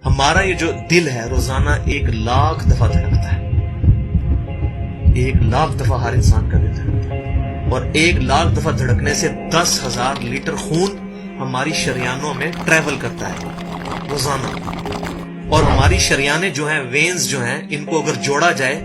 ہمارا یہ جو دل ہے روزانہ 1,00,000 دفعہ دھڑکتا ہے. 1,00,000 دفعہ ہر انسان کا دل دھڑکتا ہے، اور 1,00,000 دفعہ دھڑکنے سے 10,000 لیٹر خون ہماری شریانوں میں ٹریول کرتا ہے روزانہ. اور ہماری شریانیں جو ہیں، وینز جو ہیں، ان کو اگر جوڑا جائے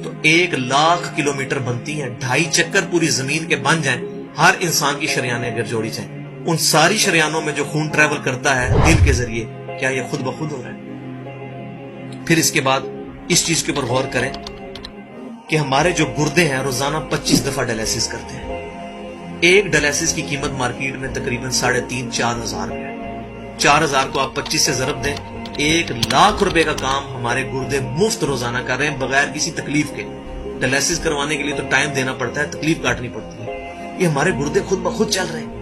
تو 1,00,000 کلومیٹر بنتی ہیں. 2.5 چکر پوری زمین کے بن جائیں ہر انسان کی شریانیں اگر جوڑی جائیں. ان ساری شریانوں میں جو خون ٹریول کرتا ہے دل کے ذریعے، کیا یہ خود بخود ہو رہا ہے؟ پھر اس کے بعد اس چیز کے اوپر غور کریں کہ ہمارے جو گردے ہیں روزانہ 25 دفعہ ڈائلیسس کرتے ہیں. ایک ڈائلیسس کی قیمت مارکیٹ میں تقریباً 3,500-4,000 روپے ہے. 4,000 کو آپ 25 سے ضرب دیں، 1,00,000 روپے کا کام ہمارے گردے مفت روزانہ کر رہے ہیں بغیر کسی تکلیف کے. ڈائلیسس کروانے کے لیے تو ٹائم دینا پڑتا ہے، تکلیف کاٹنی پڑتی ہے. یہ ہمارے گردے خود بخود چل رہے ہیں.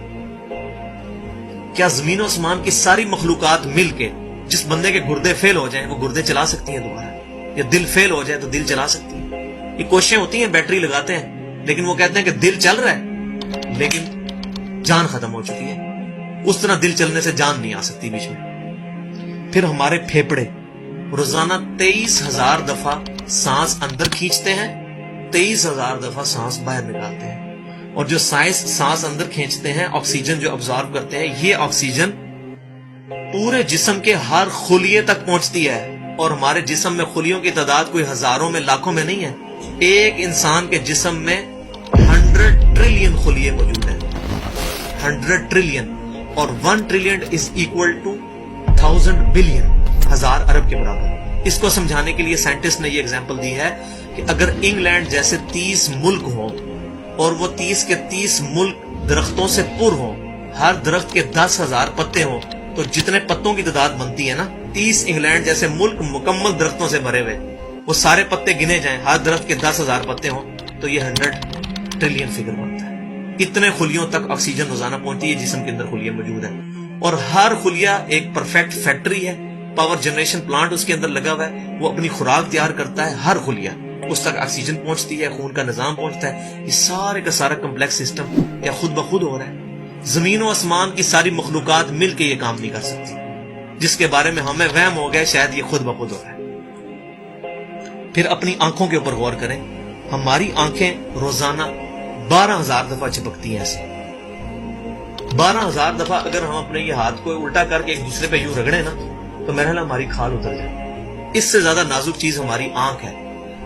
کیا زمین و آسمان کی ساری مخلوقات مل کے جس بندے کے گردے فیل ہو جائیں وہ گردے چلا سکتی ہیں دوبارہ؟ یا دل فیل ہو جائے تو دل چلا سکتی ہے؟ یہ کوششیں ہوتی ہیں، بیٹری لگاتے ہیں، لیکن وہ کہتے ہیں کہ دل چل رہا ہے لیکن جان ختم ہو چکی ہے. اس طرح دل چلنے سے جان نہیں آ سکتی بیچ میں. پھر ہمارے پھیپڑے روزانہ 23,000 دفعہ سانس اندر کھینچتے ہیں، 23,000 دفعہ سانس باہر نکالتے ہیں. اور جو سانس اندر کھینچتے ہیں، آکسیجن جو ابزارو کرتے ہیں، یہ آکسیجن پورے جسم کے ہر خلیے تک پہنچتی ہے. اور ہمارے جسم میں خلیوں کی تعداد کوئی ہزاروں میں لاکھوں میں نہیں ہے. ایک انسان کے جسم میں 100 ٹریلین خلیے موجود ہیں. 100 ٹریلین، اور 1 trillion is equal to 1000 billion, 1000 ارب کے برابر. اس کو سمجھانے کے لیے سائنٹسٹ نے یہ ایگزامپل دی ہے کہ اگر انگلینڈ جیسے 30 ملک ہوں اور وہ 30 کے 30 ملک درختوں سے پر ہوں، ہر درخت کے 10,000 پتے ہوں، تو جتنے پتوں کی تعداد بنتی ہے نا، 30 انگلینڈ جیسے ملک مکمل درختوں سے بھرے ہوئے، وہ سارے پتے گنے جائیں، ہر درخت کے 10,000 پتے ہوں، تو یہ 100 ٹریلین فگر بنتا ہے. اتنے خلیوں تک آکسیجن روزانہ پہنچتی ہے. جسم کے اندر خلیے موجود ہیں، اور ہر خلیہ ایک پرفیکٹ فیکٹری ہے. پاور جنریشن پلانٹ اس کے اندر لگا ہوا ہے، وہ اپنی خوراک تیار کرتا ہے. ہر خلیہ اس تک آکسیجن پہنچتی ہے، خون کا نظام پہنچتا ہے. یہ سارے کا سارا کمپلیکس سسٹم کیا خود بخود ہو رہا ہے؟ زمین و آسمان کی ساری مخلوقات مل کے یہ کام نہیں کر سکتی، جس کے بارے میں ہمیں وہم ہو گئے شاید یہ خود بخود ہو رہا ہے. پھر اپنی آنکھوں کے اوپر غور کریں. ہماری آنکھیں روزانہ 12,000 دفعہ چپکتی ہیں. ایسے 12,000 دفعہ اگر ہم اپنے یہ ہاتھ کو الٹا کر کے ایک دوسرے پہ یوں رگڑیں نا، تو میرا خیال ہماری کھال اتر جائے. اس سے زیادہ نازک چیز ہماری آنکھ ہے،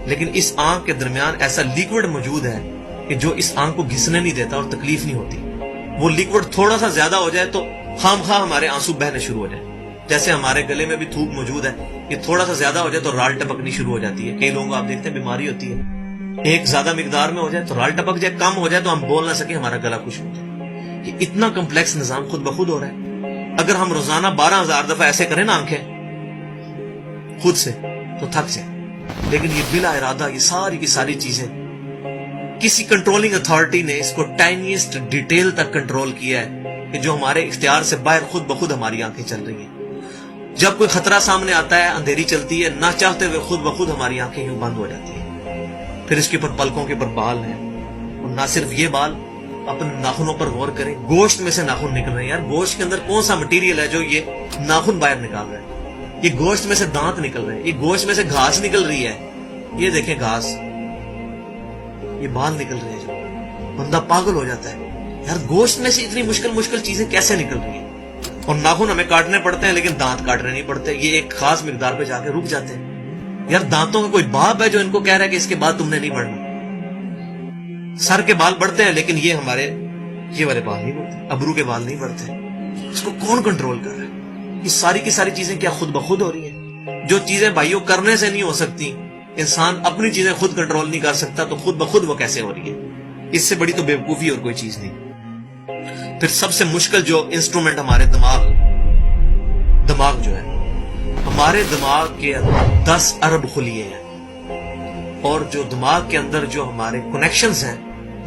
لیکن اس آنکھ کے درمیان ایسا لیکوڈ موجود ہے کہ جو اس آنکھ کو گھسنے نہیں دیتا اور تکلیف نہیں ہوتی. وہ لیکوڈ تھوڑا سا زیادہ ہو جائے تو خام خواہ ہمارے آنسو بہنے شروع ہو جائیں. جیسے ہمارے گلے میں بھی تھوک موجود ہے، یہ تھوڑا سا زیادہ ہو جائے تو رال ٹپکنی شروع ہو جاتی ہے. کئی لوگوں کو آپ دیکھتے ہیں بیماری ہوتی ہے، ایک زیادہ مقدار میں ہو جائے تو رال ٹپک جائے، کم ہو جائے تو ہم بول نہ سکیں، ہمارا گلا خشک ہو جائے. یہ اتنا کمپلیکس نظام خود بخود ہو رہا ہے. اگر ہم روزانہ 12,000 دفعہ ایسے کریں نا آنکھیں خود سے تو تھک جائیں. لیکن یہ بلا ارادہ یہ ساری کی ساری چیزیں کسی کنٹرولنگ اتھارٹی نے اس کو ٹائنیسٹ ڈیٹیل تک کنٹرول کیا ہے کہ جو ہمارے اختیار سے باہر خود بخود ہماری آنکھیں چل رہی ہیں. جب کوئی خطرہ سامنے آتا ہے، اندھیری چلتی ہے، نہ چاہتے ہوئے خود بخود ہماری آنکھیں یوں بند ہو جاتی ہیں. پھر اس کے اوپر پلکوں کے اوپر بال ہیں، اور نہ صرف یہ بال، اپنے ناخنوں پر غور کریں. گوشت میں سے ناخن نکل رہے ہیں. یار گوشت کے اندر کون سا مٹیریل ہے جو یہ ناخن باہر نکال رہا ہے؟ یہ گوشت میں سے دانت نکل رہے ہیں، یہ گوشت میں سے گھاس نکل رہی ہے. یہ دیکھیں گھاس، یہ بال نکل رہے ہیں. جو بندہ پاگل ہو جاتا ہے، یار گوشت میں سے اتنی مشکل چیزیں کیسے نکل رہی ہیں؟ اور ناخن ہمیں کاٹنے پڑتے ہیں لیکن دانت کاٹنے نہیں پڑتے. یہ ایک خاص مقدار پہ جا کے رک جاتے ہیں. یار دانتوں کا کوئی باپ ہے جو ان کو کہہ رہا ہے کہ اس کے بعد تم نے نہیں بڑھنا؟ سر کے بال بڑھتے ہیں لیکن یہ ہمارے یہ والے بال نہیں بڑھتے، ابرو کے بال نہیں بڑھتے. اس کو کون کنٹرول کر رہا ہے؟ یہ ساری کی ساری چیزیں کیا خود بخود ہو رہی ہیں؟ جو چیزیں بھائیوں کرنے سے نہیں ہو سکتی، انسان اپنی چیزیں خود کنٹرول نہیں کر سکتا، تو خود بخود وہ کیسے ہو رہی ہے؟ اس سے بڑی تو بیوقوفی اور کوئی چیز نہیں. پھر سب سے مشکل جو انسٹرومنٹ ہمارے دماغ جو ہے، ہمارے دماغ کے اندر 10 ارب خلیے ہیں، اور جو دماغ کے اندر جو ہمارے کنیکشنز ہیں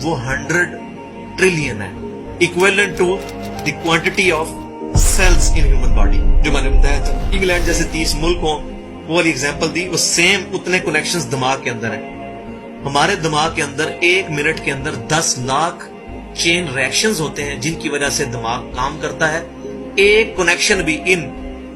وہ 100 ٹریلین ہے، equivalent to the quantity of cells in human body. جو میں نے بتایا تھا انگلینڈ جیسے 30 ملک ہوں، وہ والی ایگزامپل دی، وہ سیم اتنے کنیکشنز دماغ کے اندر ہیں. ہمارے دماغ کے اندر 1 منٹ کے اندر 10 لاکھ چین ریئیکشنز ہوتے ہیں جن کی وجہ سے دماغ کام کرتا ہے. ایک کنیکشن بھی ان